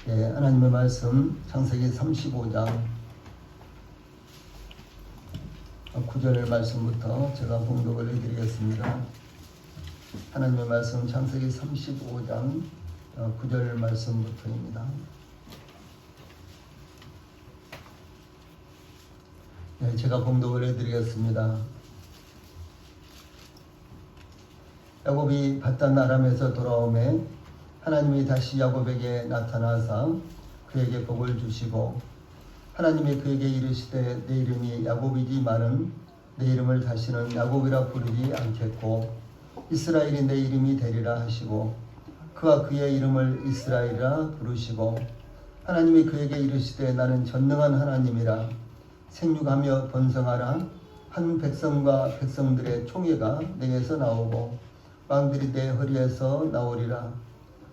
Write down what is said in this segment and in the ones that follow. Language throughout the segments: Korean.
하나님의 말씀 창세기 35장 9절 말씀부터 제가 봉독을 해드리겠습니다. 하나님의 말씀 창세기 35장 9절 말씀부터입니다. 제가 봉독을 해드리겠습니다. 야곱이 밧단 아람에서 돌아오매 하나님이 다시 야곱에게 나타나사 그에게 복을 주시고 하나님이 그에게 이르시되 내 이름이 야곱이지만은 내 이름을 다시는 야곱이라 부르지 않겠고 이스라엘이 내 이름이 되리라 하시고 그가 그의 이름을 이스라엘이라 부르시고 하나님이 그에게 이르시되 나는 전능한 하나님이라 생육하며 번성하라 한 백성과 백성들의 총회가 내게서 나오고 왕들이 내 허리에서 나오리라.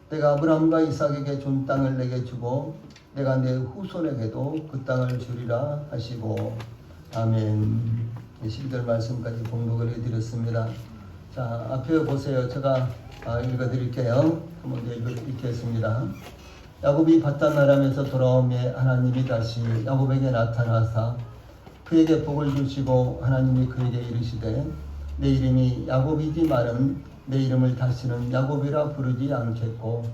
내가 아브라함과 이삭에게 준 땅을 내게 주고 내가 내 후손에게도 그 땅을 주리라 하시고 아멘. 12절 말씀까지 봉독을 해드렸습니다. 자, 앞에 보세요. 제가 읽어드릴게요. 한번 읽겠습니다. 야곱이 밧단 아람에서 돌아오매 하나님이 다시 야곱에게 나타나사 그에게 복을 주시고 하나님이 그에게 이르시되 내 이름이 야곱이지만은 내 이름을 다시는 야곱이라 부르지 않겠고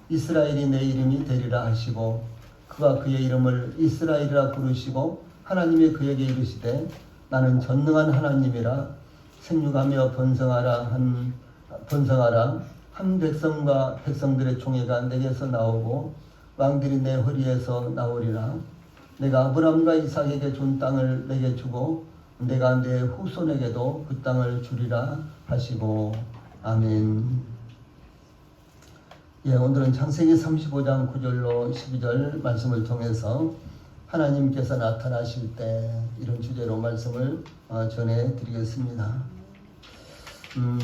이스라엘이 내 이름이 되리라 하시고 그가 그의 이름을 이스라엘이라 부르시고 하나님이 그에게 이르시되 나는 전능한 하나님이라 생육하며 번성하라 한 백성과 백성들의 총회가 내게서 나오고 왕들이 내 허리에서 나오리라. 내가 아브라함과 이삭에게 준 땅을 내게 주고 내가 내 후손에게도 그 땅을 주리라 하시고 아멘. 오늘은 창세기 35장 9절로 12절 말씀을 통해서 하나님께서 나타나실 때 이런 주제로 말씀을 전해드리겠습니다.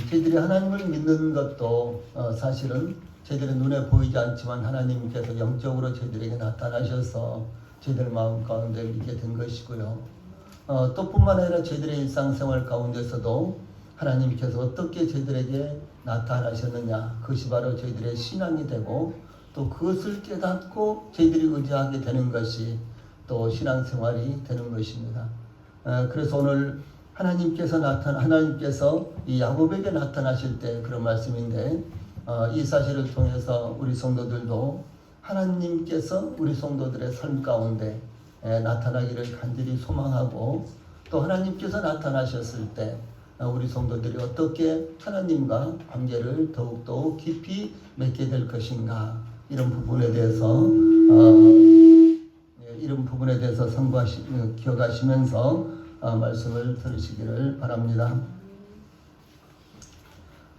저희들이 하나님을 믿는 것도 사실은 저희들의 눈에 보이지 않지만 하나님께서 영적으로 저희들에게 나타나셔서 저희들 마음 가운데 믿게 된 것이고요. 또 뿐만 아니라 저희들의 일상생활 가운데서도 하나님께서 어떻게 저희들에게 나타나셨느냐, 그것이 바로 저희들의 신앙이 되고 또 그것을 깨닫고 저희들이 의지하게 되는 것이 또 신앙생활이 되는 것입니다. 그래서 오늘 하나님께서 이 야곱에게 나타나실 때 그런 말씀인데 이 사실을 통해서 우리 성도들도 하나님께서 우리 성도들의 삶 가운데 나타나기를 간절히 소망하고 또 하나님께서 나타나셨을 때 우리 성도들이 어떻게 하나님과 관계를 더욱더 깊이 맺게 될 것인가 이런 부분에 대해서 기억하시면서 말씀을 들으시기를 바랍니다.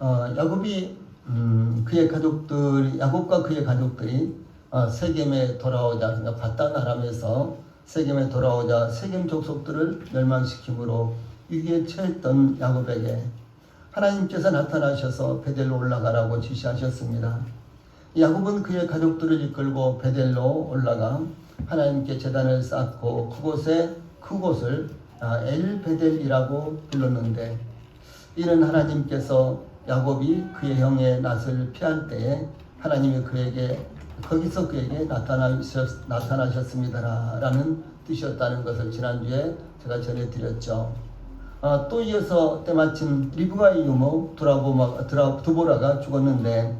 야곱과 그의 가족들이 세겜에 돌아오자, 그러니까 밧단 아람에서 세겜에 돌아오자 세겜 족속들을 멸망시킴으로 위기에 처했던 야곱에게 하나님께서 나타나셔서 베델로 올라가라고 지시하셨습니다. 야곱은 그의 가족들을 이끌고 베델로 올라가 하나님께 제단을 쌓고 그곳을 엘베델이라고 불렀는데 이는 하나님께서 야곱이 그의 형의 낯을 피할 때에 하나님이 거기서 그에게 나타나셨습니다라는 뜻이었다는 것을 지난주에 제가 전해드렸죠. 또 이어서 때마침 리브가의 유모 두보라가 죽었는데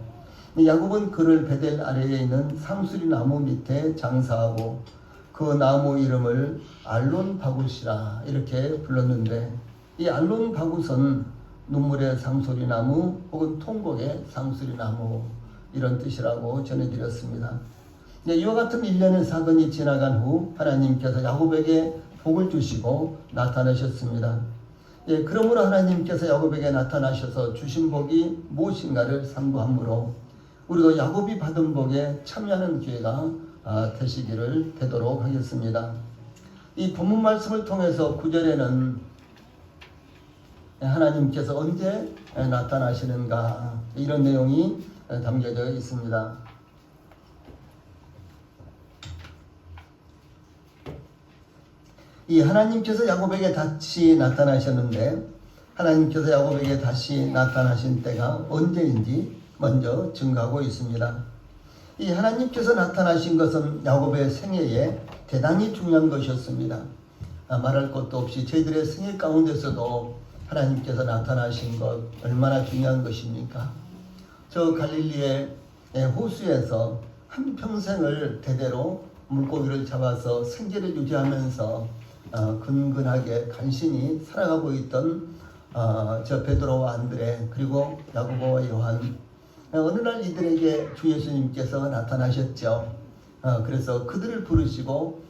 야곱은 그를 베델 아래에 있는 상수리 나무 밑에 장사하고 그 나무 이름을 알론 바굿이라 이렇게 불렀는데 이 알론 바굿은 눈물의 상수리 나무 혹은 통곡의 상수리 나무 이런 뜻이라고 전해드렸습니다. 이와 같은 일련의 사건이 지나간 후 하나님께서 야곱에게 복을 주시고 나타나셨습니다. 그러므로 하나님께서 야곱에게 나타나셔서 주신 복이 무엇인가를 상고하므로 우리도 야곱이 받은 복에 참여하는 기회가 되도록 하겠습니다. 이 본문 말씀을 통해서 9절에는 하나님께서 언제 나타나시는가 이런 내용이 담겨져 있습니다. 이 하나님께서 야곱에게 다시 나타나셨는데 하나님께서 야곱에게 다시 나타나신 때가 언제인지 먼저 증거하고 있습니다. 이 하나님께서 나타나신 것은 야곱의 생애에 대단히 중요한 것이었습니다. 말할 것도 없이 저희들의 생애 가운데서도 하나님께서 나타나신 것 얼마나 중요한 것입니까? 저 갈릴리의 호수에서 한평생을 대대로 물고기를 잡아서 생계를 유지하면서 근근하게 간신히 살아가고 있던 저 베드로와 안드레 그리고 야고보와 요한, 어느 날 이들에게 주 예수님께서 나타나셨죠. 그래서 그들을 부르시고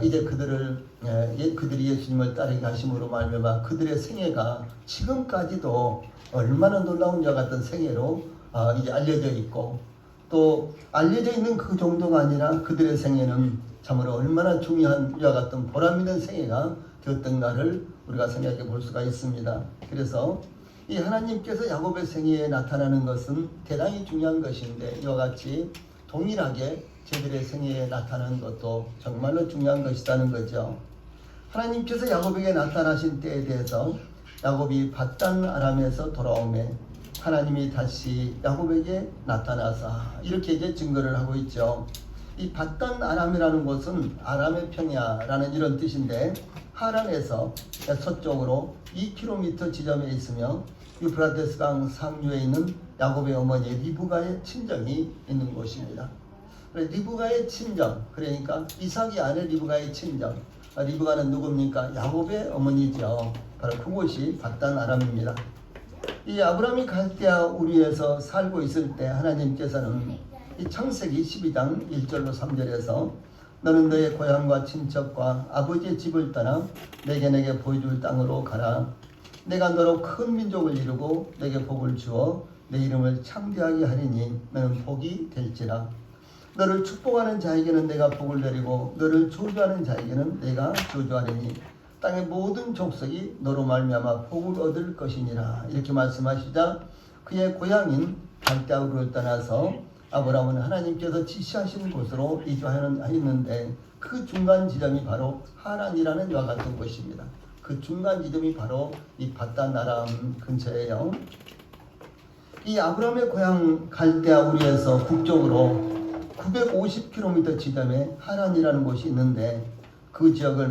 이제 그들이 예수님을 따르게 하심으로 말미암아 그들의 생애가 지금까지도 얼마나 놀라운 자 같은 생애로 이제 알려져 있고, 또 알려져 있는 그 정도가 아니라 그들의 생애는 참으로 얼마나 중요한 이와 같은 보람 있는 생애가 되었던가를 우리가 생각해 볼 수가 있습니다. 그래서 이 하나님께서 야곱의 생애에 나타나는 것은 대단히 중요한 것인데, 이와 같이 동일하게 저들의 생애에 나타나는 것도 정말로 중요한 것이라는 거죠. 하나님께서 야곱에게 나타나신 때에 대해서 야곱이 밧단 아람에서 돌아오매 하나님이 다시 야곱에게 나타나사 이렇게 이제 증거를 하고 있죠. 이 밧단 아람이라는 곳은 아람의 평야라는 이런 뜻인데, 하란에서 서쪽으로 2km 지점에 있으며 유프라테스 강 상류에 있는 야곱의 어머니 리브가의 친정이 있는 곳입니다. 리브가의 친정, 그러니까 이삭이 아내 리브가의 친정. 리브가는 누굽니까? 야곱의 어머니죠. 바로 그곳이 밧단 아람입니다. 이 아브라함이 갈대아 우리에서 살고 있을 때 하나님께서는 이 창세기 12장 1절로 3절에서 너는 너의 고향과 친척과 아버지의 집을 떠나 내게 보여줄 땅으로 가라. 내가 너로 큰 민족을 이루고 내게 복을 주어 내 이름을 창대하게 하리니 너는 복이 될지라. 너를 축복하는 자에게는 내가 복을 내리고 너를 저주하는 자에게는 내가 저주하리니 땅의 모든 족속이 너로 말미암아 복을 얻을 것이니라. 이렇게 말씀하시자 그의 고향인 갈대아우르를 떠나서 아브라함은 하나님께서 지시하신 곳으로 이주하였는데 그 중간 지점이 바로 하란이라는 이와 같은 곳입니다. 그 중간 지점이 바로 이 밧단 아람 근처예요. 이 아브라함의 고향 갈대아우르에서 북쪽으로 950km 지점에 하란이라는 곳이 있는데 그 지역을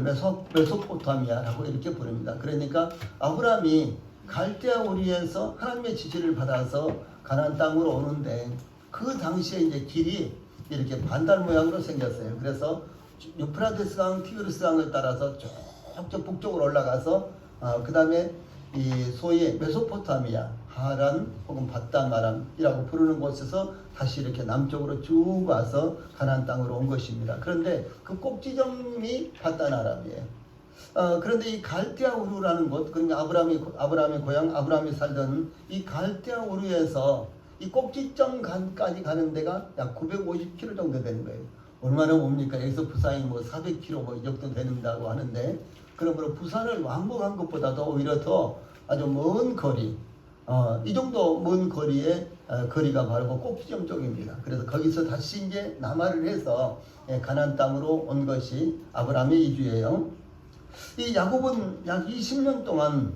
메소포타미아라고 이렇게 부릅니다. 그러니까 아브라함이 갈대아우르에서 하나님의 지시를 받아서 가나안 땅으로 오는데 그 당시에 이제 길이 이렇게 반달 모양으로 생겼어요. 그래서 유프라테스 강, 티그리스 강을 따라서 쭉 북쪽으로 올라가서 그 다음에 이 소위 메소포타미아, 하란 혹은 밧단 아람이라고 부르는 곳에서 다시 이렇게 남쪽으로 쭉 와서 가나안 땅으로 온 것입니다. 그런데 그 꼭지점이 밧단 아람이에요. 그런데 이 갈대아우르라는 곳, 그러니까 아브라함의 고향, 아브라함이 살던 이 갈대아우르에서 이 꼭지점까지 가는 데가 약 950km 정도 되는 거예요. 얼마나 뭡니까? 여기서 부산이 뭐 400km 뭐 이 정도 된다고 하는데, 그러므로 부산을 왕복한 것보다도 오히려 더 아주 먼 거리, 이 정도 먼 거리에 거리가 바로 그 꼭지점 쪽입니다. 그래서 거기서 다시 이제 남하를 해서 가나안 땅으로 온 것이 아브라함의 이주예요. 이 야곱은 약 20년 동안,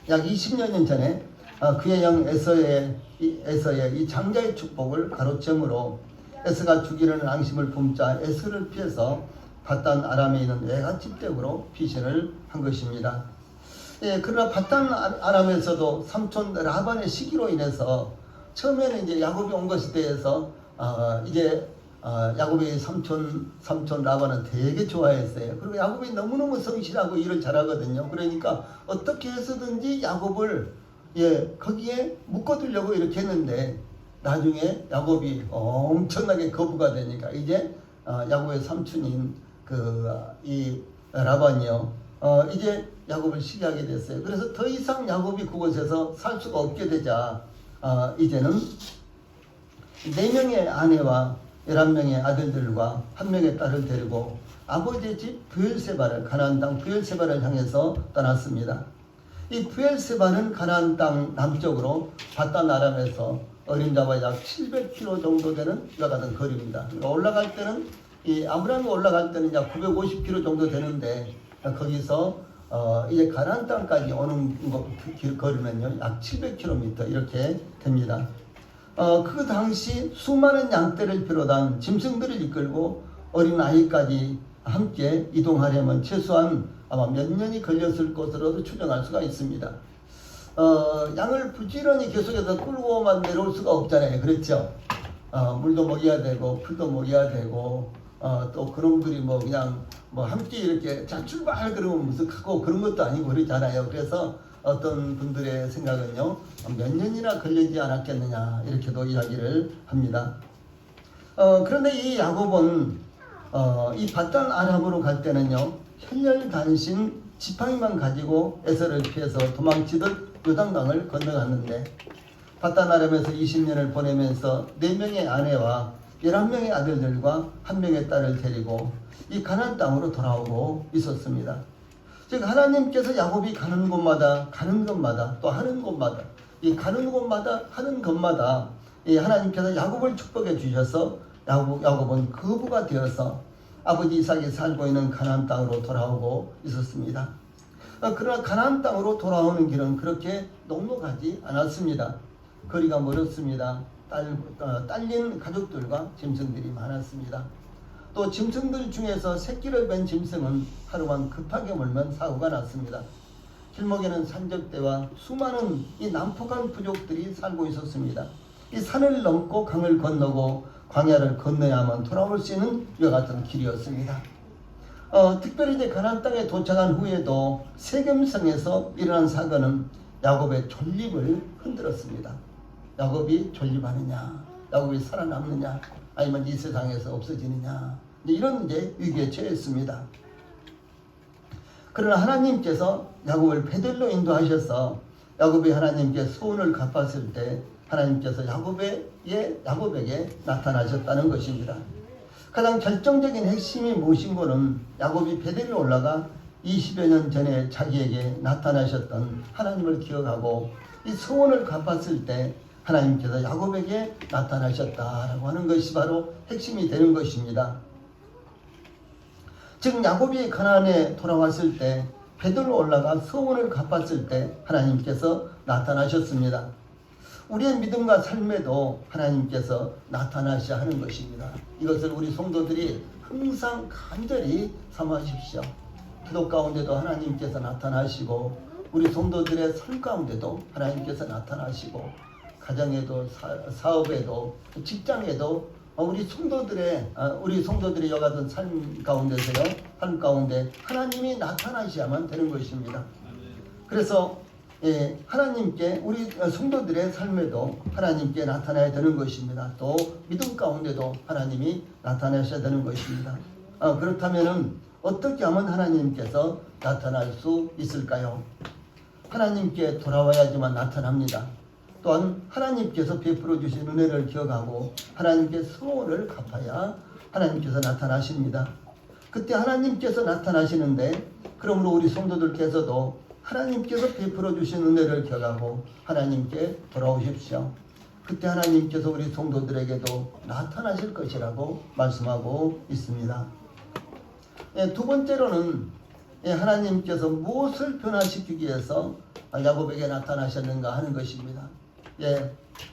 약 20년 전에 그의 형 에서의 이 장자의 축복을 가로챈으로 에서가 죽이려는 앙심을 품자 에서를 피해서 밧단 아람에 있는 외갓집 댁으로 피신을 한 것입니다. 그러나 밧단 아람에서도 삼촌 라반의 시기로 인해서 처음에는 이제 야곱이 온 것에 대해서 이제 야곱의 삼촌 라반은 되게 좋아했어요. 그리고 야곱이 너무너무 성실하고 일을 잘하거든요. 그러니까 어떻게 해서든지 야곱을 거기에 묶어두려고 이렇게 했는데, 나중에 야곱이 엄청나게 거부가 되니까 이제 야곱의 삼촌인 이 라반이요, 이제 야곱을 시기하게 됐어요. 그래서 더 이상 야곱이 그곳에서 살 수가 없게 되자 이제는 4명의 아내와 11명의 아들들과 1명의 딸을 데리고 아버지의 집 브엘세바를, 가나안 땅 브엘세바를 향해서 떠났습니다. 이 브엘세바는 가나안 땅 남쪽으로 밧단 아람에서 어림잡아 약 700km 정도 되는 이와 같은 거리입니다. 그러니까 올라갈 때는 이 아브라함이 올라갈 때는 약 950km 정도 되는데, 거기서 이제 가나안 땅까지 오는 거리면요 약 700km 이렇게 됩니다. 그 당시 수많은 양떼를 비롯한 짐승들을 이끌고 어린 아이까지 함께 이동하려면 최소한 아마 몇 년이 걸렸을 것으로도 추정할 수가 있습니다. 양을 부지런히 계속해서 끌고만 내려올 수가 없잖아요. 그렇죠? 물도 먹여야 되고 풀도 먹여야 되고 또 그놈들이 뭐 그냥 뭐 함께 이렇게 자 출발 그러면 무슨 하고 그런 것도 아니고 그렇잖아요. 그래서 어떤 분들의 생각은요, 몇 년이나 걸리지 않았겠느냐 이렇게도 이야기를 합니다. 그런데 이 야곱은 이 밧단 아람으로 갈 때는요, 혈혈단신 지팡이만 가지고 에서를 피해서 도망치듯 요단강을 건너갔는데, 밧단 아람에서 20년을 보내면서 4명의 아내와 11명의 아들들과 1명의 딸을 데리고 이 가나안 땅으로 돌아오고 있었습니다. 즉 하나님께서 야곱이 가는 곳마다 또 하는 곳마다 이 가는 곳마다 하는 것마다 이 하나님께서 야곱을 축복해 주셔서 야곱은 거부가 되어서 아버지 이삭이 살고 있는 가나안 땅으로 돌아오고 있었습니다. 그러나 가나안 땅으로 돌아오는 길은 그렇게 넉넉하지 않았습니다. 거리가 멀었습니다. 딸린 가족들과 짐승들이 많았습니다. 또 짐승들 중에서 새끼를 뺀 짐승은 하루만 급하게 몰면 사고가 났습니다. 길목에는 산적대와 수많은 이 난폭한 부족들이 살고 있었습니다. 이 산을 넘고 강을 건너고 광야를 건너야만 돌아올 수 있는 이와 같은 길이었습니다. 특별히 이제 가나안 땅에 도착한 후에도 세겜성에서 일어난 사건은 야곱의 존립을 흔들었습니다. 야곱이 존립하느냐, 야곱이 살아남느냐, 아니면 이 세상에서 없어지느냐, 이런 이제 위기에 처했습니다. 그러나 하나님께서 야곱을 베들로 인도하셔서 야곱이 하나님께 소원을 갚았을 때 하나님께서 야곱에게 나타나셨다는 것입니다. 가장 결정적인 핵심이 무엇인 거는 야곱이 베델로 올라가 20여 년 전에 자기에게 나타나셨던 하나님을 기억하고 이 소원을 갚았을 때 하나님께서 야곱에게 나타나셨다라고 하는 것이 바로 핵심이 되는 것입니다. 즉 야곱이 가나안에 돌아왔을 때 베들로 올라가 소원을 갚았을 때 하나님께서 나타나셨습니다. 우리의 믿음과 삶에도 하나님께서 나타나셔야 하는 것입니다. 이것을 우리 성도들이 항상 간절히 삼으십시오. 기도 가운데도 하나님께서 나타나시고 우리 성도들의 삶 가운데도 하나님께서 나타나시고 가정에도 사업에도 직장에도 우리 성도들의 여가던 삶 가운데서요, 삶 가운데 하나님이 나타나셔야만 되는 것입니다. 그래서 하나님께 우리 성도들의 삶에도 하나님께 나타나야 되는 것입니다. 또 믿음 가운데도 하나님이 나타나셔야 되는 것입니다. 그렇다면은 어떻게 하면 하나님께서 나타날 수 있을까요? 하나님께 돌아와야지만 나타납니다. 또한 하나님께서 베풀어 주신 은혜를 기억하고 하나님께 소원을 갚아야 하나님께서 나타나십니다. 그때 하나님께서 나타나시는데, 그러므로 우리 성도들께서도 하나님께서 베풀어 주신 은혜를 기억하고 하나님께 돌아오십시오. 그때 하나님께서 우리 성도들에게도 나타나실 것이라고 말씀하고 있습니다. 두 번째로는 하나님께서 무엇을 변화시키기 위해서 야곱에게 나타나셨는가 하는 것입니다.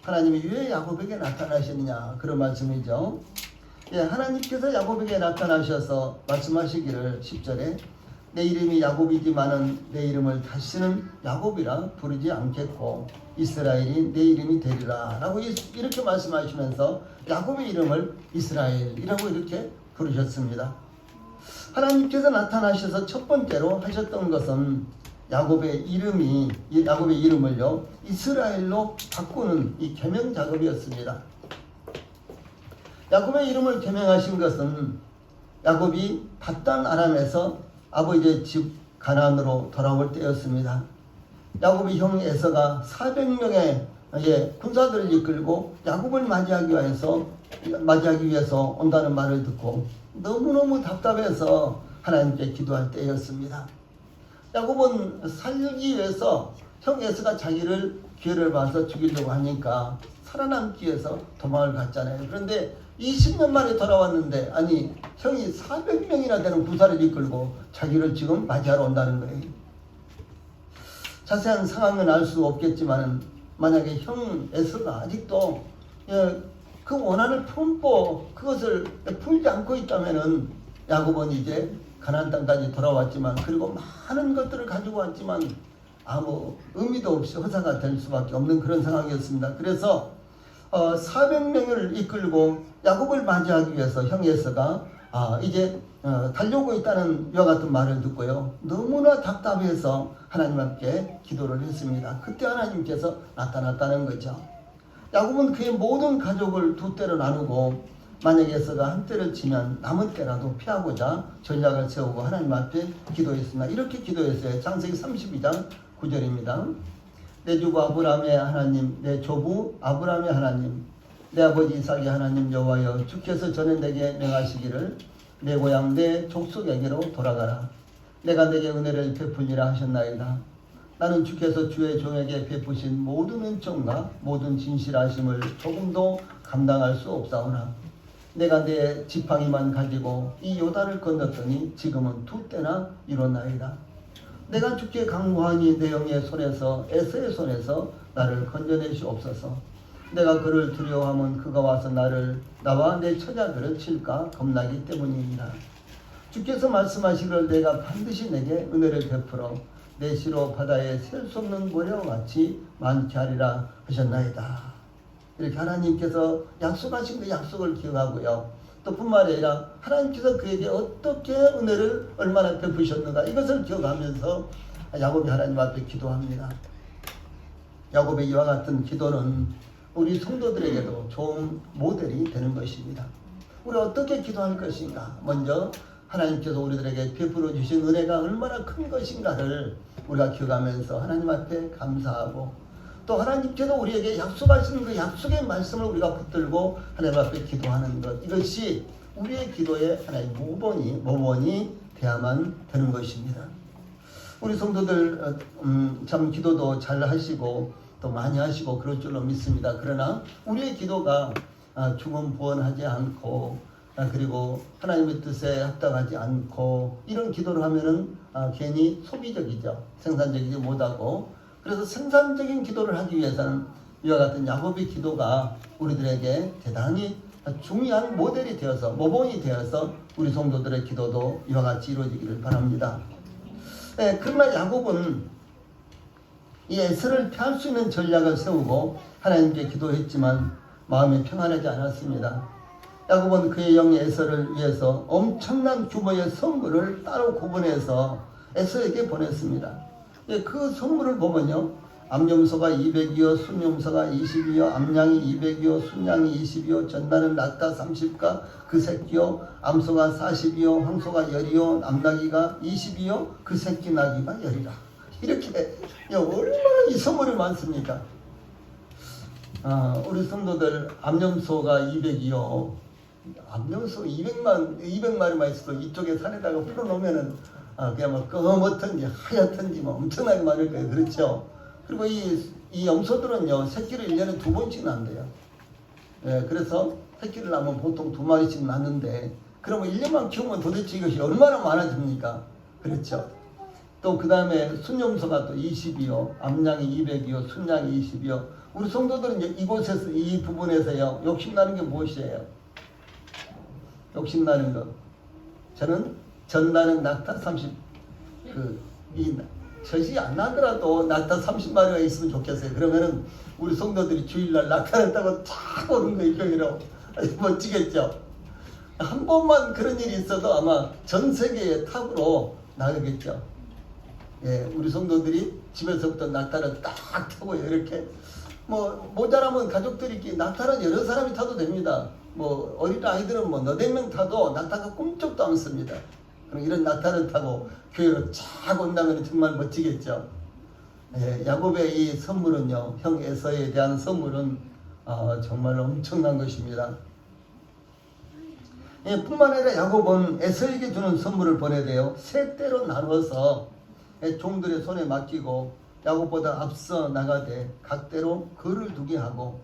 하나님이 왜 야곱에게 나타나셨느냐 그런 말씀이죠. 하나님께서 야곱에게 나타나셔서 말씀하시기를 10절에 내 이름이 야곱이지만은 내 이름을 다시는 야곱이라 부르지 않겠고 이스라엘이 내 이름이 되리라 라고 이렇게 말씀하시면서 야곱의 이름을 이스라엘이라고 이렇게 부르셨습니다. 하나님께서 나타나셔서 첫 번째로 하셨던 것은 야곱의 이름을요 이스라엘로 바꾸는 이 계명 작업이었습니다. 야곱의 이름을 계명하신 것은 야곱이 밧단 아람에서 아버지의 집 가나안으로 돌아올 때였습니다. 야곱의 형 에서가 400명의 군사들을 이끌고 야곱을 맞이하기 위해서 온다는 말을 듣고 너무너무 답답해서 하나님께 기도할 때였습니다. 야곱은 살기 위해서 형 에서가 자기를 기회를 봐서 죽이려고 하니까 살아남기 위해서 도망을 갔잖아요. 그런데 20년 만에 돌아왔는데 형이 400명이나 되는 군사를 이끌고 자기를 지금 맞이하러 온다는 거예요. 자세한 상황은 알 수 없겠지만 만약에 형 에서가 아직도 그 원한을 품고 그것을 풀지 않고 있다면은 야곱은 이제 가나안 땅까지 돌아왔지만 그리고 많은 것들을 가지고 왔지만 아무 의미도 없이 허사가 될 수밖에 없는 그런 상황이었습니다. 그래서 400명을 이끌고 야곱을 맞이하기 위해서 형 에서가 이제 달려오고 있다는 이와 같은 말을 듣고요. 너무나 답답해서 하나님 앞에 기도를 했습니다. 그때 하나님께서 나타났다는 거죠. 야곱은 그의 모든 가족을 두 떼로 나누고 만약에 에서가 한 떼를 치면 남은 떼라도 피하고자 전략을 세우고 하나님 앞에 기도했습니다. 이렇게 기도했어요. 창세기 32장 9절입니다. 내 주부 아브라함의 하나님, 내 조부 아브라함의 하나님, 내 아버지 이삭의 하나님 여호와여, 주께서 전에 내게 명하시기를 내 고향 내 족속에게로 돌아가라. 내가 내게 은혜를 베풀리라 하셨나이다. 나는 주께서 주의 종에게 베푸신 모든 은총과 모든 진실하심을 조금도 감당할 수 없사오나 내가 내 지팡이만 가지고 이 요단을 건넜더니 지금은 두 때나 이뤘나이다. 내가 주께 간구하니 내 영의 손에서 에서의 손에서 나를 건져내시옵소서. 내가 그를 두려워하면 그가 와서 나와 내 처자들을 칠까 겁나기 때문이니라. 주께서 말씀하시기를 내가 반드시 내게 은혜를 베풀어 내 시로 바다에 셀 수 없는 모래와 같이 많게 하리라 하셨나이다. 이렇게 하나님께서 약속하신 그 약속을 기억하고요. 또 뿐만 아니라 하나님께서 그에게 어떻게 은혜를 얼마나 베푸셨는가 이것을 기억하면서 야곱이 하나님 앞에 기도합니다. 야곱의 이와 같은 기도는 우리 성도들에게도 좋은 모델이 되는 것입니다. 우리 어떻게 기도할 것인가? 먼저 하나님께서 우리들에게 베풀어 주신 은혜가 얼마나 큰 것인가를 우리가 기억하면서 하나님 앞에 감사하고 또 하나님께서 우리에게 약속하시는 그 약속의 말씀을 우리가 붙들고 하나님 앞에 기도하는 것, 이것이 우리의 기도의 하나의 모본이 돼야만 되는 것입니다. 우리 성도들 참 기도도 잘 하시고 또 많이 하시고 그럴 줄로 믿습니다. 그러나 우리의 기도가 중언부언하지 않고 그리고 하나님의 뜻에 합당하지 않고 이런 기도를 하면은 괜히 소비적이죠. 생산적이지 못하고, 그래서 생산적인 기도를 하기 위해서는 이와 같은 야곱의 기도가 우리들에게 대단히 중요한 모델이 되어서 모범이 되어서 우리 성도들의 기도도 이와 같이 이루어지기를 바랍니다. 그러나 야곱은 이 에서를 피할 수 있는 전략을 세우고 하나님께 기도했지만 마음이 평안하지 않았습니다. 야곱은 그의 영 에서를 위해서 엄청난 규모의 선물을 따로 구분해서 에서에게 보냈습니다. 그 선물을 보면요, 암염소가 200이요, 순염소가 20이요, 암양이 200이요, 순양이 20이요, 전나는 낙타 30가 그 새끼요, 암소가 40이요, 황소가 10이요, 암나기가 20이요, 그 새끼 나기가 10이라. 이렇게 얼마나 이 선물이 많습니까? 우리 성도들 암염소가 200이요, 암염소 200마리만 있어도 이쪽에 산에다가 풀어놓으면은 그냥 뭐 검었든지 하얗든지 뭐 엄청나게 많을 거예요. 그렇죠? 그리고 이 염소들은요, 새끼를 1년에 2번씩 낳는데요. 그래서 새끼를 낳으면 보통 2마리씩 낳는데, 그러면 1년만 키우면 도대체 이것이 얼마나 많아집니까? 그렇죠? 또 그 다음에 순염소가 또 20이요, 암양이 200이요, 순양이 20이요. 우리 성도들은 이곳에서, 이 부분에서요, 욕심나는 게 무엇이에요? 욕심나는 거. 저는 전나는 낙타 30, 젖이 안 나더라도 낙타 30마리가 있으면 좋겠어요. 그러면은 우리 성도들이 주일날 낙타를 타고 쫙 오는 거 이경이라고 멋지겠죠? 한 번만 그런 일이 있어도 아마 전 세계의 탑으로 나가겠죠. 우리 성도들이 집에서부터 낙타를 딱 타고 이렇게 모자라면 가족들이 낙타는 여러 사람이 타도 됩니다. 어린 아이들은 너댓 명 타도 낙타가 꿈쩍도 않습니다. 그럼 이런 낙타를 타고 교회로 쫙 온다면 정말 멋지겠죠. 야곱의 이 선물은요, 형 에서에 대한 선물은 정말 엄청난 것입니다. 뿐만 아니라 야곱은 에서에게 주는 선물을 보내대요. 세 때로 나눠서 종들의 손에 맡기고 야곱보다 앞서 나가되 각대로 거를 두게 하고,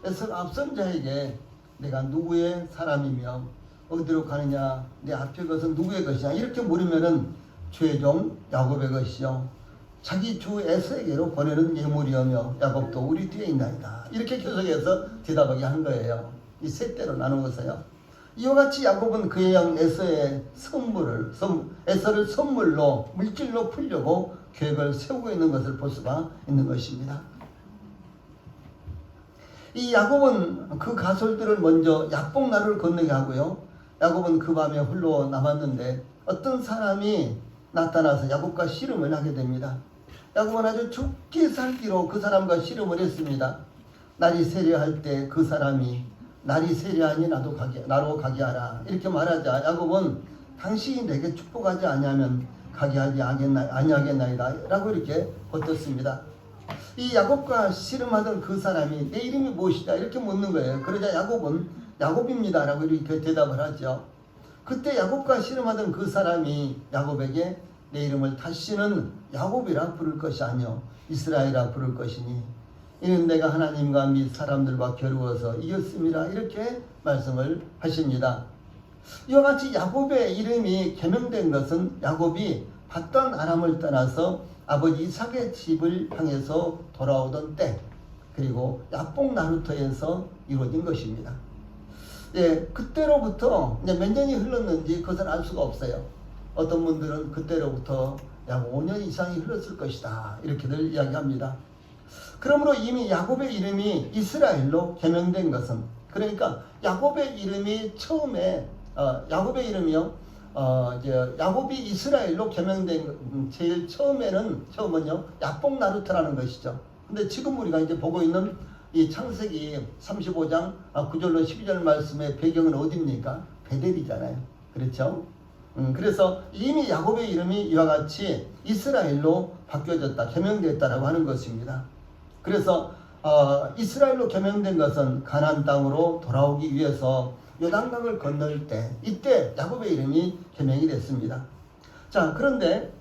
에서가 앞선 자에게 내가 누구의 사람이며 어디로 가느냐, 내 앞에 것은 누구의 것이냐 이렇게 물으면은 최종 야곱의 것이요, 자기 주 에서에게로 보내는 예물이오며 야곱도 우리 뒤에 있나이다. 이렇게 계속해서 대답하게 한 거예요. 이 세 때로 나누어서요. 이와 같이 야곱은 그의 형 에서의 에서를 선물로 물질로 풀려고 계획을 세우고 있는 것을 볼 수가 있는 것입니다. 이 야곱은 그 가솔들을 먼저 야복나루를 건너게 하고요. 야곱은 그 밤에 홀로 남았는데 어떤 사람이 나타나서 야곱과 씨름을 하게 됩니다. 야곱은 아주 죽게 살기로 그 사람과 씨름을 했습니다. 날이 세려할 때 그 사람이 날이 세려하니 나로 가게 하라. 이렇게 말하자 야곱은 당신이 내게 축복하지 아니하면 가게 하지 아니하겠나이다 라고 이렇게 버텼습니다. 이 야곱과 씨름하던 그 사람이 내 이름이 무엇이냐 이렇게 묻는 거예요. 그러자 야곱은 야곱입니다 라고 이렇게 대답을 하죠. 그때 야곱과 씨름하던 그 사람이 야곱에게 내 이름을 다시는 야곱이라 부를 것이 아니요 이스라엘이라 부를 것이니 이는 내가 하나님과 및 사람들과 겨루어서 이겼습니다. 이렇게 말씀을 하십니다. 이와 같이 야곱의 이름이 개명된 것은 야곱이 밧단 아람을 떠나서 아버지 이삭의 집을 향해서 돌아오던 때 그리고 야복 나루터에서 이루어진 것입니다. 예, 그때로부터 몇 년이 흘렀는지 그것은 알 수가 없어요. 어떤 분들은 그때로부터 약 5년 이상이 흘렀을 것이다 이렇게들 이야기합니다. 그러므로 이미 야곱의 이름이 이스라엘로 개명된 것은 그러니까 야곱의 이름이 처음에 야곱의 이름이요 야곱이 이스라엘로 개명된 제일 처음은요 야복 나루터라는 것이죠. 근데 지금 우리가 이제 보고 있는 이 창세기 35장 9절로 12절 말씀의 배경은 어디입니까? 베델이잖아요. 그렇죠? 그래서 이미 야곱의 이름이 이와 같이 이스라엘로 바뀌어졌다, 개명됐다라고 하는 것입니다. 그래서 이스라엘로 개명된 것은 가나안 땅으로 돌아오기 위해서 요단강을 건널 때 이때 야곱의 이름이 개명이 됐습니다. 자, 그런데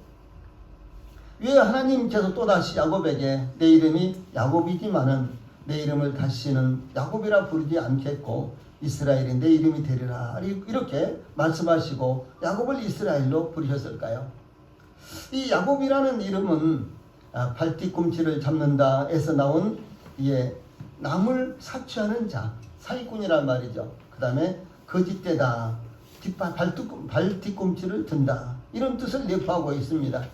왜 하나님께서 또다시 야곱에게 내 이름이 야곱이지만은 내 이름을 다시는 야곱이라 부르지 않겠고 이스라엘이 내 이름이 되리라 이렇게 말씀하시고 야곱을 이스라엘로 부르셨을까요? 이 야곱이라는 이름은 발뒤꿈치를 잡는다 에서 나온 남을 사취하는 자 사기꾼이란 말이죠. 그 다음에 거짓되다 발뒤꿈치를 든다 이런 뜻을 내포하고 있습니다.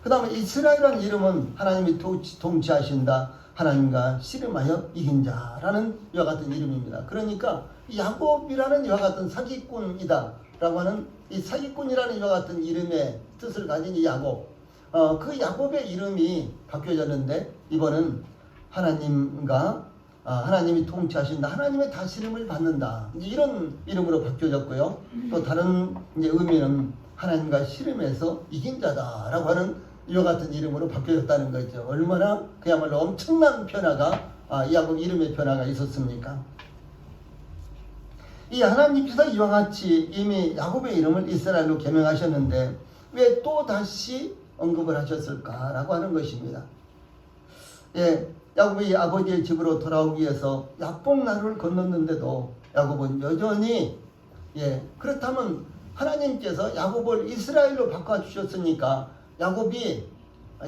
그 다음에 이스라엘이라는 이름은 하나님이 통치하신다 하나님과 씨름하여 이긴 자라는 이와 같은 이름입니다. 그러니까 야곱이라는 이와 같은 사기꾼이다 라고 하는 이 사기꾼이라는 이와 같은 이름의 뜻을 가진 이 야곱 그 야곱의 이름이 바뀌어졌는데 이번은 하나님이 통치하신다 하나님의 다스림을 받는다 이런 이름으로 바뀌어졌고요. 또 다른 의미는 하나님과 씨름해서 이긴 자다 라고 하는 이와 같은 이름으로 바뀌어졌다는 거죠. 얼마나 그야말로 엄청난 변화가 이 야곱 이름의 변화가 있었습니까? 이 하나님께서 이와 같이 이미 야곱의 이름을 이스라엘로 개명하셨는데 왜 또 다시 언급을 하셨을까라고 하는 것입니다. 예, 야곱이 아버지의 집으로 돌아오기 위해서 야복나루를 건넜는데도 야곱은 여전히 그렇다면 하나님께서 야곱을 이스라엘로 바꿔주셨으니까 야곱이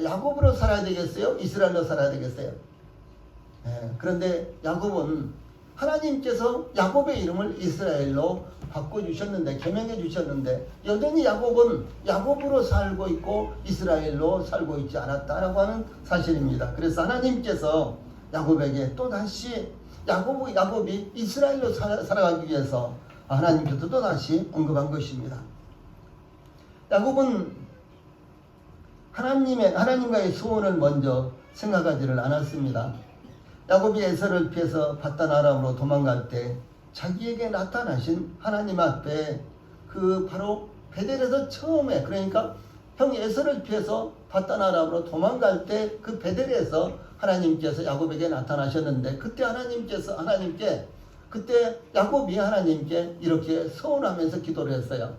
야곱으로 살아야 되겠어요? 이스라엘로 살아야 되겠어요? 그런데 야곱은 하나님께서 야곱의 이름을 이스라엘로 바꿔주셨는데 개명해 주셨는데 여전히 야곱은 야곱으로 살고 있고 이스라엘로 살고 있지 않았다라고 하는 사실입니다. 그래서 하나님께서 야곱에게 또다시 야곱이 이스라엘로 살아가기 위해서 하나님께서 또다시 언급한 것입니다. 야곱은 하나님과의 소원을 먼저 생각하지를 않았습니다. 야곱이 에서를 피해서 밧단 아람으로 도망갈 때 자기에게 나타나신 하나님 앞에 바로 베델에서 처음에 그러니까 형이 에서를 피해서 밧단 아람으로 도망갈 때 그 베델에서 하나님께서 야곱에게 나타나셨는데 그때 그때 야곱이 하나님께 이렇게 서운하면서 기도를 했어요.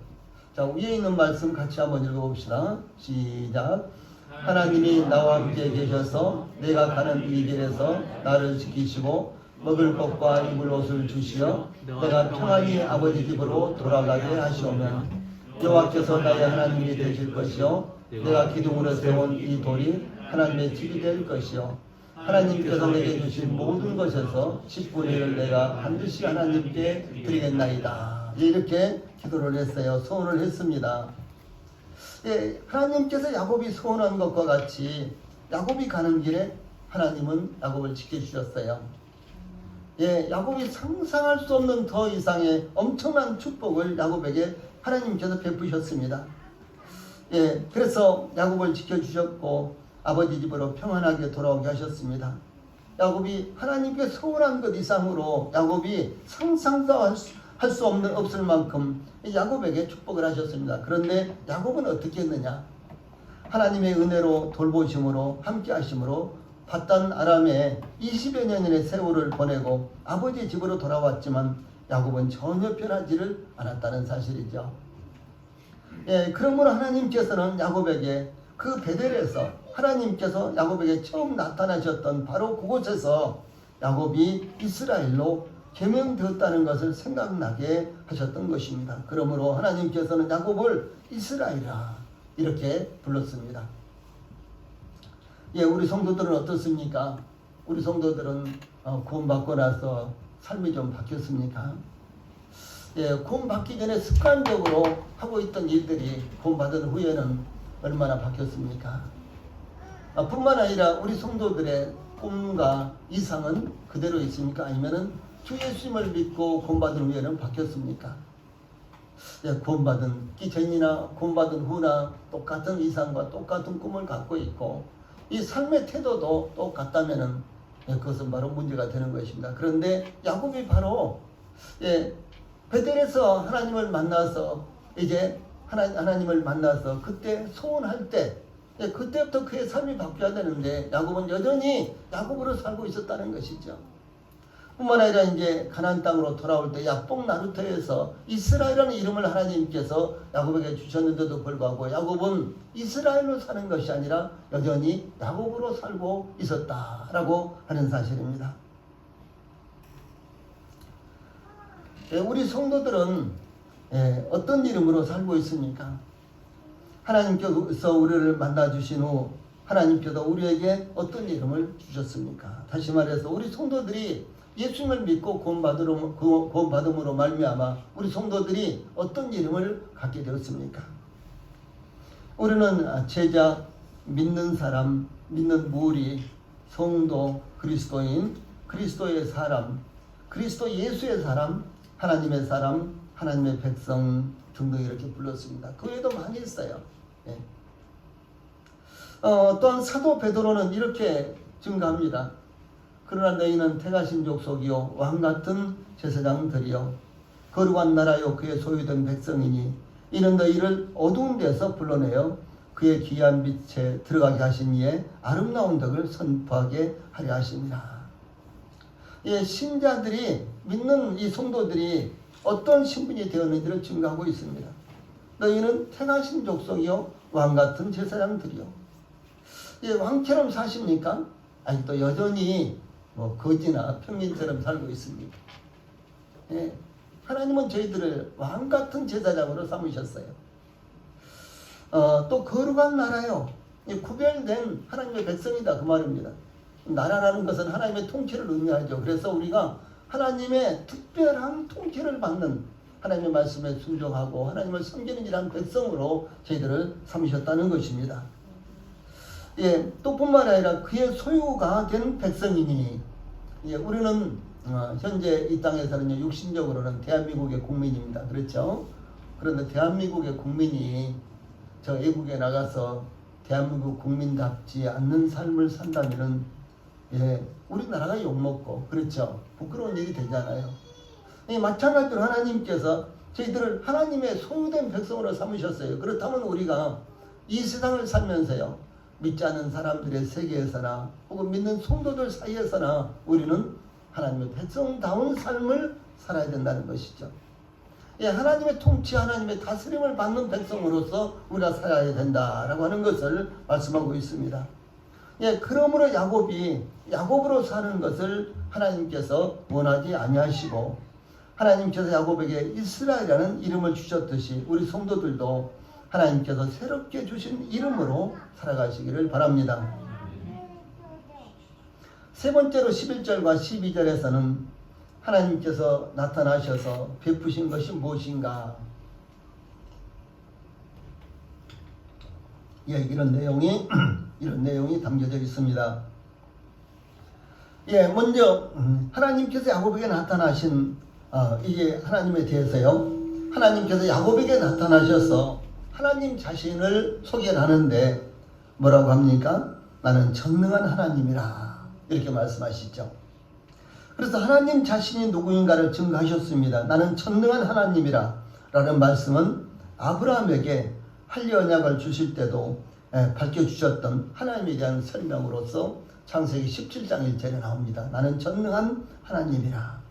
자, 위에 있는 말씀 같이 한번 읽어봅시다. 시작. 하나님이 나와 함께 계셔서 내가 가는 이 길에서 나를 지키시고 먹을 것과 입을 옷을 주시어 내가 평안히 아버지 집으로 돌아가게 하시오면 여호와께서 나의 하나님이 되실 것이요 내가 기둥으로 세운 이 돌이 하나님의 집이 될 것이요 하나님께서 내게 주신 모든 것에서 10분의 1을 내가 반드시 하나님께 드리겠나이다. 이렇게 기도를 했어요. 소원을 했습니다. 예, 하나님께서 야곱이 소원한 것과 같이 야곱이 가는 길에 하나님은 야곱을 지켜주셨어요. 예, 야곱이 상상할 수 없는 더 이상의 엄청난 축복을 야곱에게 하나님께서 베푸셨습니다. 예, 그래서 야곱을 지켜주셨고 아버지 집으로 평안하게 돌아오게 하셨습니다. 야곱이 하나님께 소원한 것 이상으로 야곱이 상상도 할 수 없을 만큼 야곱에게 축복을 하셨습니다. 그런데 야곱은 어떻게 했느냐? 하나님의 은혜로 돌보심으로 함께 하심으로 바단 아람에 20여 년의 세월을 보내고 아버지 집으로 돌아왔지만 야곱은 전혀 변하지를 않았다는 사실이죠. 예, 그러므로 하나님께서는 야곱에게 그 베델에서 하나님께서 야곱에게 처음 나타나셨던 바로 그곳에서 야곱이 이스라엘로 개명되었다는 것을 생각나게 하셨던 것입니다. 그러므로 하나님께서는 야곱을 이스라엘이라 이렇게 불렀습니다. 예, 우리 성도들은 어떻습니까? 우리 성도들은 구원받고 나서 삶이 좀 바뀌었습니까? 예, 구원받기 전에 습관적으로 하고 있던 일들이 구원받은 후에는 얼마나 바뀌었습니까? 뿐만 아니라 우리 성도들의 꿈과 이상은 그대로 있습니까? 아니면은 주 예수님을 믿고 구원받은 후에는 바뀌었습니까? 예, 구원받기 전이나 구원받은 후나 똑같은 이상과 똑같은 꿈을 갖고 있고 이 삶의 태도도 똑같다면은 예, 그것은 바로 문제가 되는 것입니다. 그런데 야곱이 바로 예, 베델에서 하나님을 만나서 이제 하나님을 만나서 그때 소원할 때 예, 그때부터 그의 삶이 바뀌어야 되는데 야곱은 여전히 야곱으로 살고 있었다는 것이죠. 뿐만 아니라 이제 가나안 땅으로 돌아올 때 야복 나루터에서 이스라엘이라는 이름을 하나님께서 야곱에게 주셨는데도 불구하고 야곱은 이스라엘로 사는 것이 아니라 여전히 야곱으로 살고 있었다라고 하는 사실입니다. 우리 성도들은 어떤 이름으로 살고 있습니까? 하나님께서 우리를 만나주신 후 하나님께서 우리에게 어떤 이름을 주셨습니까? 다시 말해서 우리 성도들이 예수님을 믿고 구원받음으로 말미암아 우리 성도들이 어떤 이름을 갖게 되었습니까? 우리는 제자, 믿는 사람, 믿는 무리, 성도, 그리스도인, 그리스도의 사람, 그리스도 예수의 사람, 하나님의 사람, 하나님의 백성 등등 이렇게 불렀습니다. 그 외에도 많이 있어요. 예. 또한 사도 베드로는 이렇게 증가합니다. 그러나 너희는 택하신 족속이요 왕같은 제사장들이요 거룩한 나라요 그의 소유된 백성이니 이는 너희를 어두운 데서 불러내어 그의 귀한 빛에 들어가게 하신 이에 아름다운 덕을 선포하게 하려 하십니다. 예, 신자들이 믿는 이 성도들이 어떤 신분이 되었는지를 증거하고 있습니다. 너희는 택하신 족속이요 왕같은 제사장들이요. 예, 왕처럼 사십니까? 아니 또 여전히 거지나 평민처럼 살고 있습니다. 예, 하나님은 저희들을 왕같은 제사장으로 삼으셨어요. 또 거룩한 나라요. 구별된 하나님의 백성이다 그 말입니다. 나라라는 것은 하나님의 통치를 의미하죠. 그래서 우리가 하나님의 특별한 통치를 받는 하나님의 말씀에 순종하고 하나님을 섬기는 이러한 백성으로 저희들을 삼으셨다는 것입니다. 예, 또 뿐만 아니라 그의 소유가 된 백성이니 예, 우리는 현재 이 땅에서는 육신적으로는 대한민국의 국민입니다. 그렇죠? 그런데 대한민국의 국민이 저 외국에 나가서 대한민국 국민답지 않는 삶을 산다면은 예, 우리나라가 욕먹고 그렇죠? 부끄러운 일이 되잖아요. 마찬가지로 하나님께서 저희들을 하나님의 소유된 백성으로 삼으셨어요. 그렇다면 우리가 이 세상을 살면서요 믿지 않는 사람들의 세계에서나 혹은 믿는 성도들 사이에서나 우리는 하나님의 백성다운 삶을 살아야 된다는 것이죠. 예, 하나님의 통치, 하나님의 다스림을 받는 백성으로서 우리가 살아야 된다라고 하는 것을 말씀하고 있습니다. 예, 그러므로 야곱이 야곱으로 사는 것을 하나님께서 원하지 아니하시고 하나님께서 야곱에게 이스라엘이라는 이름을 주셨듯이 우리 성도들도 하나님께서 새롭게 주신 이름으로 살아가시기를 바랍니다. 세 번째로 11절과 12절에서는 하나님께서 나타나셔서 베푸신 것이 무엇인가? 예, 이런 내용이 담겨져 있습니다. 예, 먼저 하나님께서 야곱에게 나타나신 이게 하나님에 대해서요. 하나님께서 야곱에게 나타나셔서 하나님 자신을 소개하는데 뭐라고 합니까? 나는 전능한 하나님이라 이렇게 말씀하시죠. 그래서 하나님 자신이 누구인가를 증거하셨습니다. 나는 전능한 하나님이라 라는 말씀은 아브라함에게 할례 언약을 주실 때도 밝혀주셨던 하나님에 대한 설명으로서 창세기 17장 1절에 나옵니다. 나는 전능한 하나님이라.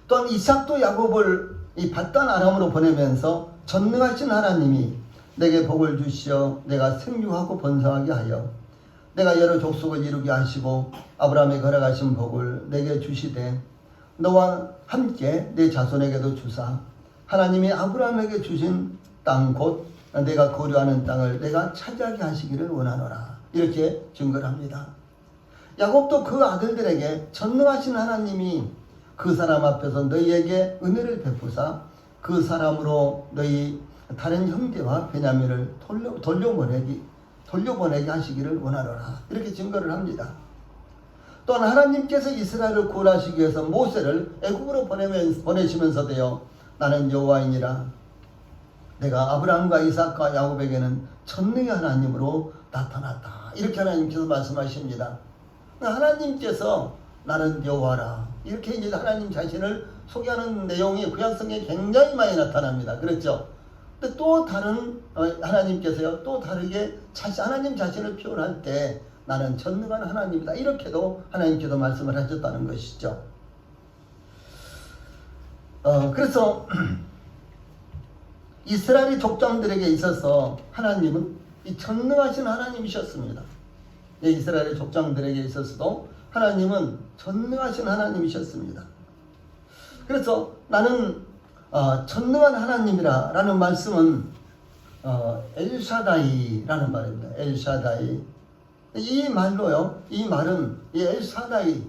또한 이삭도 야곱을 이 밧단 아람으로 보내면서 전능하신 하나님이 내게 복을 주시어 내가 생육하고 번성하게 하여 내가 여러 족속을 이루게 하시고 아브라함에 걸어가신 복을 내게 주시되 너와 함께 내 자손에게도 주사 하나님이 아브라함에게 주신 땅 곧 내가 거류하는 땅을 내가 차지하게 하시기를 원하노라. 이렇게 증거를 합니다. 야곱도 그 아들들에게 전능하신 하나님이 그 사람 앞에서 너희에게 은혜를 베푸사 그 사람으로 너희 다른 형제와 베냐민을 돌려보내게 하시기를 원하노라. 이렇게 증거를 합니다. 또한 하나님께서 이스라엘을 구원하시기 위해서 모세를 애굽으로 보내시면서도요. 나는 여호와이니라. 내가 아브라함과 이삭과 야곱에게는 전능의 하나님으로 나타났다. 이렇게 하나님께서 말씀하십니다. 하나님께서 나는 여호와라. 이렇게 이제 하나님 자신을 소개하는 내용이 구약성경에 굉장히 많이 나타납니다. 그렇죠? 근데 또 다른 하나님께서요. 또 다르게 하나님 자신을 표현할 때 나는 전능한 하나님이다. 이렇게도 하나님께서 말씀을 하셨다는 것이죠. 그래서 이스라엘 족장들에게 있어서 하나님은 이 전능하신 하나님이셨습니다. 이스라엘 족장들에게 있어서도 하나님은 전능하신 하나님이셨습니다. 그래서 나는 전능한 하나님이라 라는 말씀은 엘샤다이라는 말입니다. 엘샤다이. 이 말로요. 이 말은 이 엘샤다이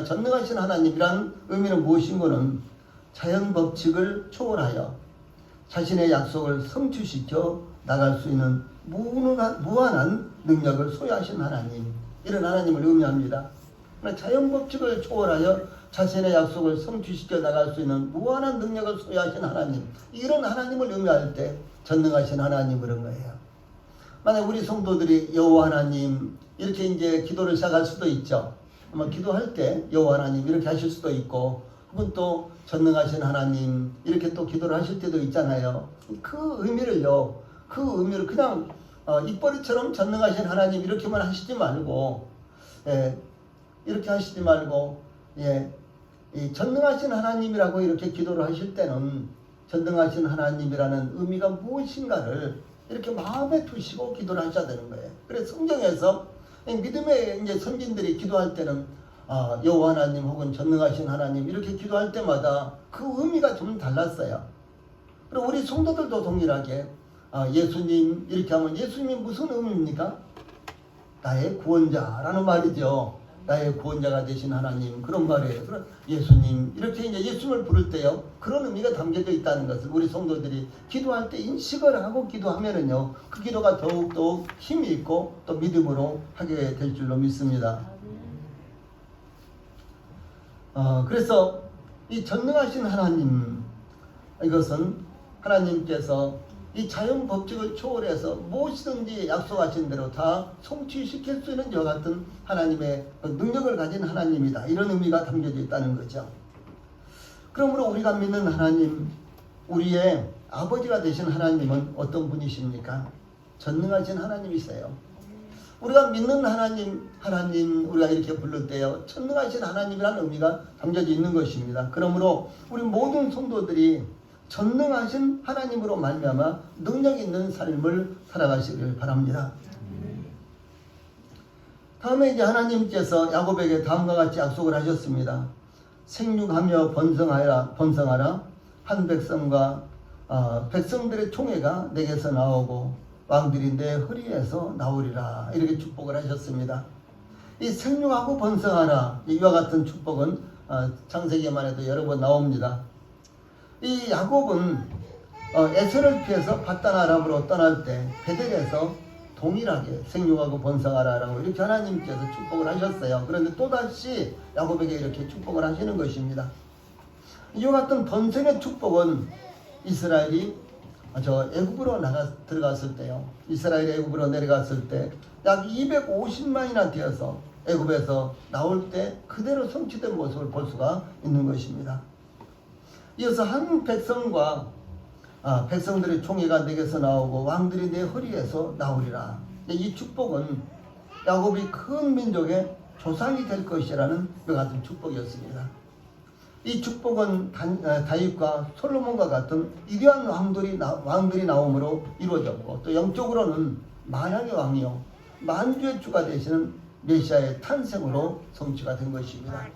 전능하신 하나님이란 의미는 무엇인고는 자연 법칙을 초월하여 자신의 약속을 성취시켜 나갈 수 있는 무한한 능력을 소유하신 하나님, 이런 하나님을 의미합니다. 자연 법칙을 초월하여 자신의 약속을 성취시켜 나갈 수 있는 무한한 능력을 소유하신 하나님, 이런 하나님을 의미할 때 전능하신 하나님 그런 거예요. 만약 우리 성도들이 여호와 하나님 이렇게 이제 기도를 시작할 수도 있죠. 아마 기도할 때 여호와 하나님 이렇게 하실 수도 있고, 혹은 또 전능하신 하나님 이렇게 또 기도를 하실 때도 있잖아요. 그 의미를 그냥 입버릇처럼 전능하신 하나님 이렇게만 하시지 말고, 이렇게 하시지 말고, 이 전능하신 하나님이라고 이렇게 기도를 하실 때는 전능하신 하나님이라는 의미가 무엇인가를 이렇게 마음에 두시고 기도를 하셔야 되는 거예요. 그래서 성경에서 믿음의 이제 선진들이 기도할 때는 여호와 하나님 혹은 전능하신 하나님 이렇게 기도할 때마다 그 의미가 좀 달랐어요. 그리고 우리 성도들도 동일하게 예수님 이렇게 하면 예수님이 무슨 의미입니까? 나의 구원자라는 말이죠. 나의 구원자가 되신 하나님, 그런 말이에요. 그럼 예수님 이렇게 이제 예수님을 부를 때요, 그런 의미가 담겨져 있다는 것을 우리 성도들이 기도할 때 인식을 하고 기도하면은요, 그 기도가 더욱더욱 힘이 있고 또 믿음으로 하게 될 줄로 믿습니다. 그래서 이 전능하신 하나님, 이것은 하나님께서 이 자연 법칙을 초월해서 무엇이든지 약속하신 대로 다 성취시킬 수 있는 저 같은 하나님의 능력을 가진 하나님이다. 이런 의미가 담겨져 있다는 거죠. 그러므로 우리가 믿는 하나님, 우리의 아버지가 되신 하나님은 어떤 분이십니까? 전능하신 하나님이세요. 우리가 믿는 하나님 우리가 이렇게 부를 때요, 전능하신 하나님이라는 의미가 담겨져 있는 것입니다. 그러므로 우리 모든 성도들이 전능하신 하나님으로 말미암아 능력 있는 삶을 살아가시길 바랍니다. 다음에 이제 하나님께서 야곱에게 다음과 같이 약속을 하셨습니다. 생육하며 번성하라. 한 백성과 백성들의 총회가 내게서 나오고 왕들이 내 허리에서 나오리라. 이렇게 축복을 하셨습니다. 이 생육하고 번성하라, 이와 같은 축복은 창세기에만 해도 여러 번 나옵니다. 이 야곱은 에서를 피해서 바단 아람으로 떠날 때 베델에서 동일하게 생육하고 번성하라라고 이렇게 하나님께서 축복을 하셨어요. 그런데 또다시 야곱에게 이렇게 축복을 하시는 것입니다. 이와 같은 번성의 축복은 이스라엘이 애굽으로 들어갔을 때요. 이스라엘이 애굽으로 내려갔을 때 약 250만이나 되어서 애굽에서 나올 때 그대로 성취된 모습을 볼 수가 있는 것입니다. 이어서 한 백성과 백성들의 총회가 내게서 나오고 왕들이 내 허리에서 나오리라. 이 축복은 야곱이 큰 민족의 조상이 될 것이라는 그 같은 축복이었습니다. 이 축복은 다윗과 솔로몬과 같은 위대한 왕들이 나옴으로 이루어졌고, 또 영적으로는 만왕의 왕이요 만주의 주가 되시는 메시아의 탄생으로 성취가 된 것입니다.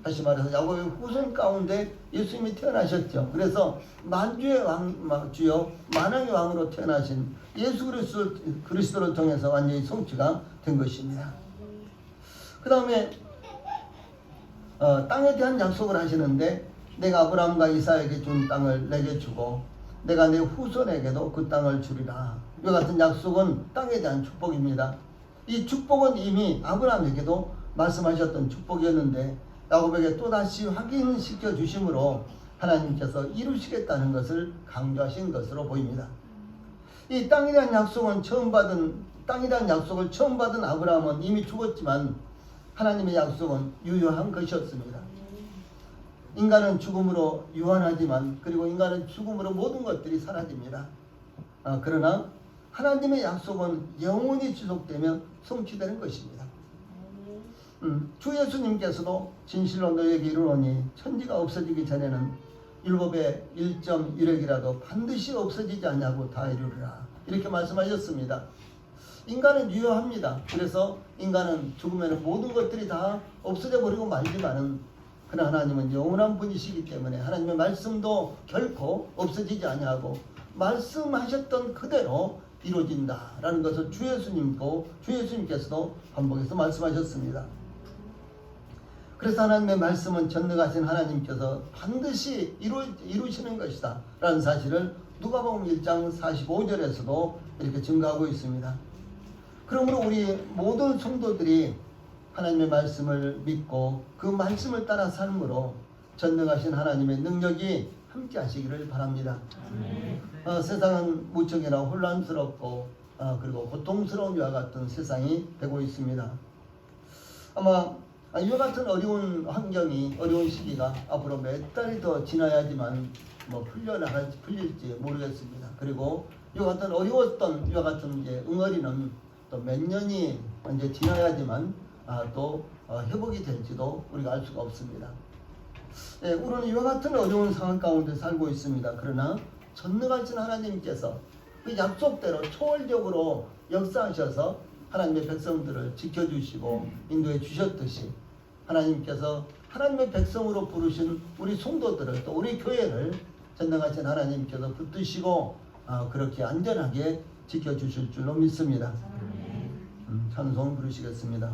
다시 말해서 야곱의 후손 가운데 예수님이 태어나셨죠. 그래서 만주의 주요 만왕의 왕으로 태어나신 예수 그리스도를 통해서 완전히 성취가 된 것입니다. 그 다음에 땅에 대한 약속을 하시는데, 내가 아브라함과 이삭에게 준 땅을 내게 주고 내가 내 후손에게도 그 땅을 주리라. 이와 같은 약속은 땅에 대한 축복입니다. 이 축복은 이미 아브라함에게도 말씀하셨던 축복이었는데 야곱에게 또다시 확인시켜 주심으로 하나님께서 이루시겠다는 것을 강조하신 것으로 보입니다. 이 땅에 대한 약속을 처음 받은 아브라함은 이미 죽었지만 하나님의 약속은 유효한 것이었습니다. 인간은 죽음으로 유한하지만, 그리고 인간은 죽음으로 모든 것들이 사라집니다. 그러나 하나님의 약속은 영원히 지속되며 성취되는 것입니다. 주 예수님께서도 진실로 너에게 이르노니 천지가 없어지기 전에는 율법의 1.1획이라도 반드시 없어지지 않냐고 다 이루리라, 이렇게 말씀하셨습니다. 인간은 유효합니다. 그래서 인간은 죽으면 모든 것들이 다 없어져 버리고 말지만은, 그러나 하나님은 영원한 분이시기 때문에 하나님의 말씀도 결코 없어지지 아니하고 말씀하셨던 그대로 이루어진다라는 것을 주 예수님께서도 반복해서 말씀하셨습니다. 그래서 하나님의 말씀은 전능하신 하나님께서 반드시 이루시는 것이다 라는 사실을 누가복음 1장 45절에서도 이렇게 증거하고 있습니다. 그러므로 우리 모든 성도들이 하나님의 말씀을 믿고 그 말씀을 따라 삶으로 전능하신 하나님의 능력이 함께 하시기를 바랍니다. 세상은 무척이나 혼란스럽고 그리고 고통스러운 이와 같은 세상이 되고 있습니다. 아마 이와 같은 어려운 환경이, 어려운 시기가 앞으로 몇 달이 더 지나야지만 풀릴지 모르겠습니다. 그리고 이와 같은 어려웠던 이와 같은 이제 응어리는 또 몇 년이 이제 지나야지만 또 회복이 될지도 우리가 알 수가 없습니다. 우리는 이와 같은 어려운 상황 가운데 살고 있습니다. 그러나 전능하신 하나님께서 그 약속대로 초월적으로 역사하셔서 하나님의 백성들을 지켜주시고 인도해 주셨듯이, 하나님께서 하나님의 백성으로 부르신 우리 성도들을, 또 우리 교회를 전능하신 하나님께서 붙드시고 그렇게 안전하게 지켜주실 줄로 믿습니다. 찬송 부르시겠습니다.